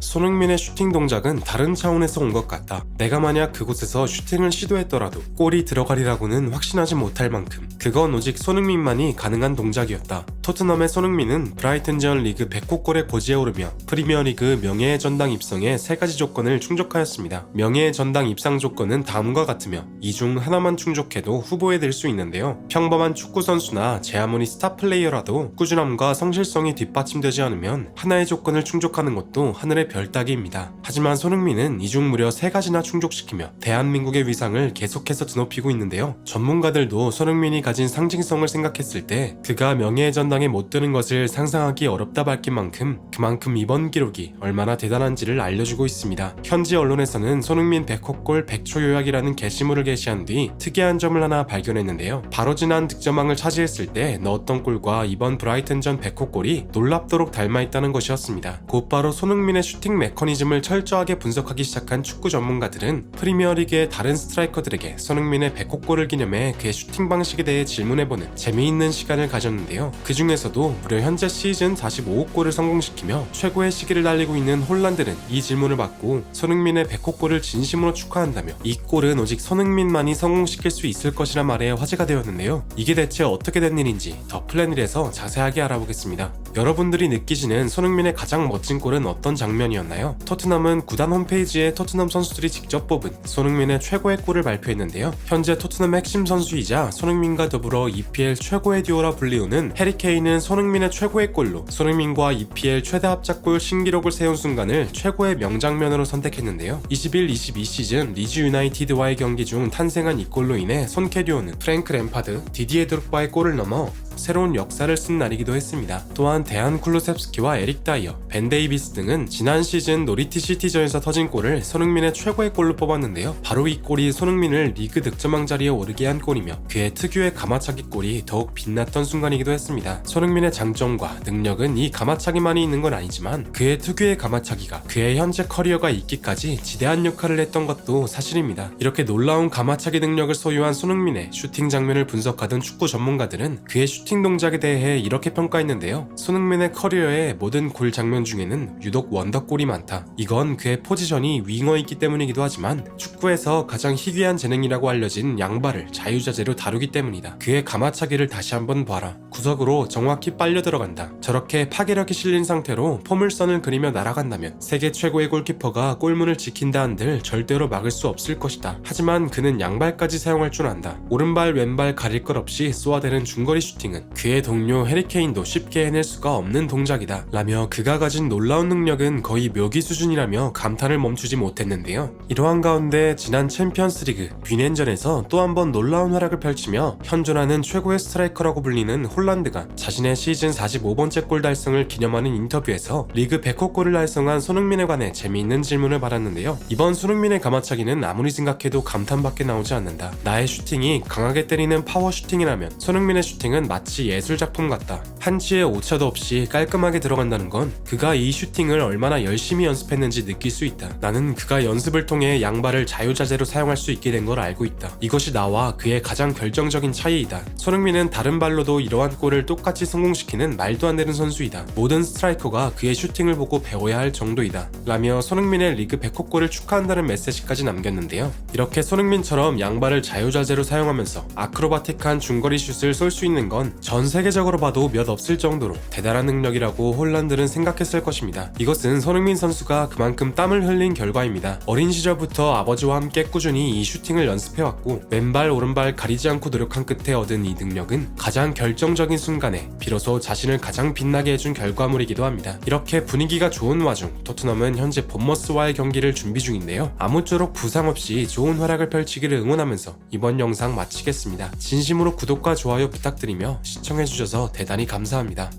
손흥민의 슈팅 동작은 다른 차원에서 온 것 같다. 내가 만약 그곳에서 슈팅을 시도했더라도 골이 들어가리라고는 확신하지 못할 만큼 그건 오직 손흥민만이 가능한 동작이었다. 토트넘의 손흥민은 브라이튼전 리그 100호 골의 고지에 오르며 프리미어리그 명예의 전당 입성에 3가지 조건을 충족하였습니다. 명예의 전당 입상 조건은 다음과 같으며 이 중 하나만 충족해도 후보에 들 수 있는데요. 평범한 축구 선수나 제 아무리 스타 플레이어라도 꾸준함과 성실성이 뒷받침되지 않으면 하나의 조건을 충족하는 것도 하늘의 별 따기입니다. 하지만 손흥민은 이 중 무려 3가지나 충족시키며 대한민국의 위상을 계속해서 드높이고 있는데요. 전문가들도 손흥민이 가진 상징성을 생각했을 때 그가 명예의 전당에 못 드는 것을 상상하기 어렵다 밝힌 만큼 그만큼 이번 기록이 얼마나 대단한지를 알려주고 있습니다. 현지 언론에서는 손흥민 100호 골 100초 요약이라는 게시물을 게시한 뒤 특이한 점을 하나 발견했는데요. 바로 지난 득점왕을 차지했을 때 넣었던 골과 이번 브라이튼전 100호 골이 놀랍도록 닮아있다는 것이었습니다. 곧바로 손흥민의 슈팅 메커니즘을 철저하게 분석하기 시작한 축구 전문가들은 프리미어리그의 다른 스트라이커들에게 손흥민의 100호 골을 기념해 그의 슈팅 방식에 대해 질문해보는 재미있는 시간을 가졌는데요. 그 중에서도 무려 현재 시즌 45호 골을 성공시키며 최고의 시기를 달리고 있는 홀란드는 이 질문을 받고 손흥민의 100호 골을 진심으로 축하한다며 이 골은 오직 손흥민만이 성공시킬 수 있을 것이라 말해 화제가 되었는데요. 이게 대체 어떻게 된 일인지 더 플랜1에서 자세하게 알아보겠습니다. 여러분들이 느끼시는 손흥민의 가장 멋진 골은 어떤 장면이었나요? 토트넘은 구단 홈페이지에 토트넘 선수들이 직접 뽑은 손흥민의 최고의 골을 발표했는데요. 현재 토트넘 핵심 선수이자 손흥민과 더불어 EPL 최고의 듀오라 불리우는 해리 케인은 손흥민의 최고의 골로 손흥민과 EPL 최대 합작골 신기록을 세운 순간을 최고의 명장면으로 선택했는데요. 21-22 시즌 리즈 유나이티드와의 경기 중 탄생한 이 골로 인해 손케 듀오는 프랭크 램파드, 디디에 드록바의 골을 넘어 새로운 역사를 쓴 날이기도 했습니다. 또한 데안 쿨루셉스키와 에릭 다이어, 벤 데이비스 등은 지난 시즌 노리티 시티전에서 터진 골을 손흥민의 최고의 골로 뽑았는데요. 바로 이 골이 손흥민을 리그 득점왕 자리에 오르게 한 골이며 그의 특유의 가마차기 골이 더욱 빛났던 순간이기도 했습니다. 손흥민의 장점과 능력은 이 가마차기만이 있는 건 아니지만 그의 특유의 가마차기가 그의 현재 커리어가 있기까지 지대한 역할을 했던 것도 사실입니다. 이렇게 놀라운 가마차기 능력을 소유한 손흥민의 슈팅 장면을 분석하던 축구 전문가들은 그의 슈팅 동작에 대해 이렇게 평가했는데요. 손흥민의 커리어의 모든 골 장면 중에는 유독 원더골이 많다. 이건 그의 포지션이 윙어이기 때문이기도 하지만 축구에서 가장 희귀한 재능이라고 알려진 양발을 자유자재로 다루기 때문이다. 그의 가마차기를 다시 한번 봐라. 구석으로 정확히 빨려 들어간다. 저렇게 파괴력이 실린 상태로 포물선을 그리며 날아간다면 세계 최고의 골키퍼가 골문을 지킨다 한들 절대로 막을 수 없을 것이다. 하지만 그는 양발까지 사용할 줄 안다. 오른발 왼발 가릴 것 없이 쏘아대는 중거리 슈팅은 그의 동료 해리 케인도 쉽게 해낼 수가 없는 동작이다 라며 그가 가진 놀라운 능력은 거의 묘기 수준이라며 감탄을 멈추지 못했는데요. 이러한 가운데 지난 챔피언스리그 뮌헨전에서 또 한 번 놀라운 활약을 펼치며 현존하는 최고의 스트라이커라고 불리는 홀란드가 자신의 시즌 45번째 골 달성을 기념하는 인터뷰에서 리그 100호 골을 달성한 손흥민에 관해 재미있는 질문을 받았는데요. 이번 손흥민의 가마차기는 아무리 생각해도 감탄밖에 나오지 않는다. 나의 슈팅이 강하게 때리는 파워 슈팅이라면 손흥민의 슈팅은 마치 예술작품 같다. 한치의 오차도 없이 깔끔하게 들어간다는 건 그가 이 슈팅을 얼마나 열심히 연습했는지 느낄 수 있다. 나는 그가 연습을 통해 양발을 자유자재로 사용할 수 있게 된 걸 알고 있다. 이것이 나와 그의 가장 결정적인 차이이다. 손흥민은 다른 발로도 이러한 골을 똑같이 성공시키는 말도 안 되는 선수이다. 모든 스트라이커가 그의 슈팅을 보고 배워야 할 정도이다 라며 손흥민의 리그 100호 골을 축하한다는 메시지까지 남겼는데요. 이렇게 손흥민처럼 양발을 자유자재로 사용하면서 아크로바틱한 중거리 슛을 쏠 수 있는 건 전 세계적으로 봐도 몇 없을 정도로 대단한 능력이라고 홀란드는 생각했을 것입니다. 이것은 손흥민 선수가 그만큼 땀을 흘린 결과입니다. 어린 시절부터 아버지와 함께 꾸준히 이 슈팅을 연습해왔고 왼발 오른발 가리지 않고 노력한 끝에 얻은 이 능력은 가장 결정적인 순간에 비로소 자신을 가장 빛나게 해준 결과물이기도 합니다. 이렇게 분위기가 좋은 와중 토트넘은 현재 본머스와의 경기를 준비 중인데요. 아무쪼록 부상 없이 좋은 활약을 펼치기를 응원하면서 이번 영상 마치겠습니다. 진심으로 구독과 좋아요 부탁드리며 시청해주셔서 대단히 감사합니다.